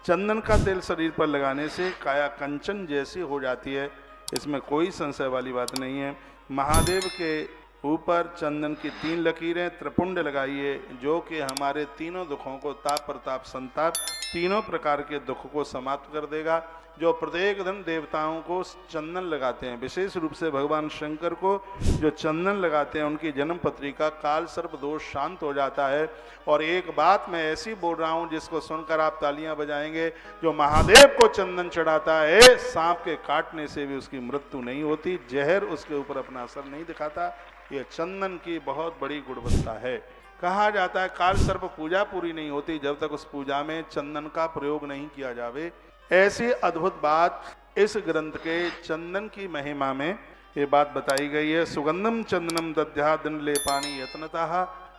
चंदन का तेल शरीर पर लगाने से काया कंचन जैसी हो जाती है, इसमें कोई संशय वाली बात नहीं है। महादेव के ऊपर चंदन की 3 लकीरें त्रिपुंड लगाइए, जो कि हमारे तीनों दुखों को, ताप प्रताप संताप तीनों प्रकार के दुख को समाप्त कर देगा। जो प्रत्येक दिन देवताओं को चंदन लगाते हैं, विशेष रूप से भगवान शंकर को जो चंदन लगाते हैं, उनकी जन्म पत्री का काल सर्प दोष शांत हो जाता है। और एक बात मैं ऐसी बोल रहा हूं जिसको सुनकर आप तालियां बजाएंगे, जो महादेव को चंदन चढ़ाता है, सांप के काटने से भी उसकी मृत्यु नहीं होती, जहर उसके ऊपर अपना असर नहीं दिखाता। यह चंदन की बहुत बड़ी गुणवत्ता है। कहा जाता है काल सर्प पूजा पूरी नहीं होती जब तक उस पूजा में चंदन का प्रयोग नहीं किया जावे। ऐसी अद्भुत बात इस ग्रंथ के चंदन की महिमा में ये बात बताई गई है। सुगंधम चंदनम दध्या दिन लेपानी यत्नतः।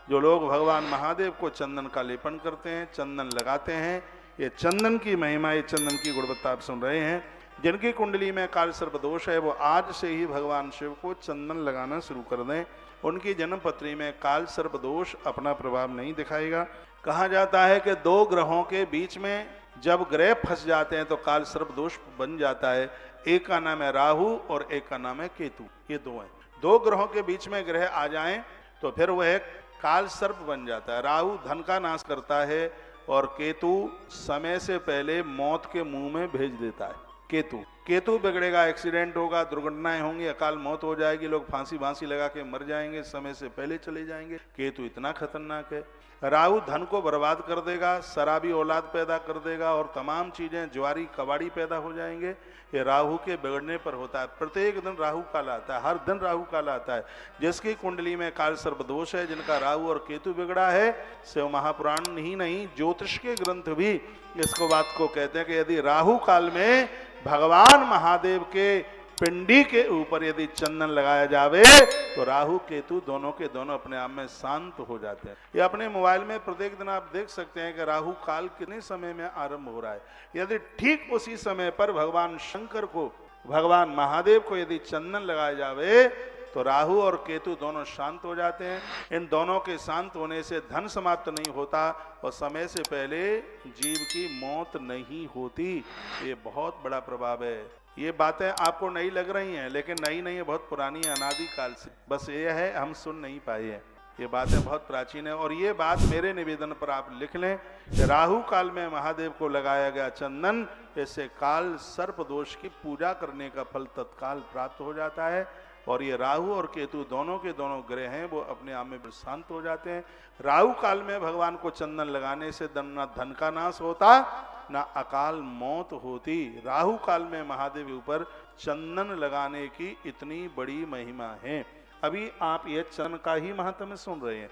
जो लोग भगवान महादेव को चंदन का लेपन करते हैं, चंदन लगाते हैं, ये चंदन की महिमा, ये चंदन की गुणवत्ता आप सुन रहे हैं। जिनकी कुंडली में काल सर्प दोष है, वो आज से ही भगवान शिव को चंदन लगाना शुरू कर दें। उनकी जन्म पत्री में काल सर्प दोष अपना प्रभाव नहीं दिखाएगा। कहा जाता है कि 2 ग्रहों के बीच में जब ग्रह फंस जाते हैं तो काल सर्प दोष बन जाता है। एक का नाम है राहु और एक का नाम है केतु, ये 2 हैं। 2 ग्रहों के बीच में ग्रह आ जाएं तो फिर वह काल सर्प बन जाता है। राहु धन का नाश करता है और केतु समय से पहले मौत के मुंह में भेज देता है। केतु बिगड़ेगा, एक्सीडेंट होगा, दुर्घटनाएं होंगी, अकाल मौत हो जाएगी, लोग फांसी लगा के मर जाएंगे, समय से पहले चले जाएंगे। केतु इतना खतरनाक है। राहु धन को बर्बाद कर देगा, शराबी औलाद पैदा कर देगा और तमाम चीजें ज्वारी कबाड़ी पैदा हो जाएंगे। ये राहु के बिगड़ने पर होता है। प्रत्येक दिन राहु काल आता है, हर दिन राहु काल आता है। जिसकी कुंडली में काल सर्प दोष है, जिनका राहु और केतु बिगड़ा है, शिव महापुराण ही नहीं, ज्योतिष के ग्रंथ भी इसको बात को कहते हैं कि यदि राहु काल में भगवान महादेव के पिंडी के ऊपर यदि चंदन लगाया जावे तो राहु केतु दोनों के दोनों अपने आप में शांत हो जाते हैं। ये अपने मोबाइल में प्रत्येक दिन आप देख सकते हैं कि राहु काल कितने समय में आरंभ हो रहा है। यदि ठीक उसी समय पर भगवान शंकर को, भगवान महादेव को यदि चंदन लगाया जावे तो राहु और केतु दोनों शांत हो जाते हैं। इन दोनों के शांत होने से धन समाप्त नहीं होता और समय से पहले जीव की मौत नहीं होती। ये बहुत बड़ा प्रभाव है। ये बातें आपको नई लग रही हैं, लेकिन नई नहीं है, बहुत पुरानी है, अनादि काल से। बस ये है हम सुन नहीं पाए हैं। ये बातें बहुत प्राचीन है और ये बात मेरे निवेदन पर आप लिख लें कि राहु काल में महादेव को लगाया गया चंदन, इससे काल सर्प दोष की पूजा करने का फल तत्काल प्राप्त हो जाता है। और ये राहु और केतु दोनों के दोनों ग्रह हैं, वो अपने आप में शांत हो जाते हैं। राहु काल में भगवान को चंदन लगाने से ना धन का नाश होता, ना अकाल मौत होती। राहु काल में महादेव के ऊपर चंदन लगाने की इतनी बड़ी महिमा है। अभी आप ये चंदन का ही महात्म्य सुन रहे हैं।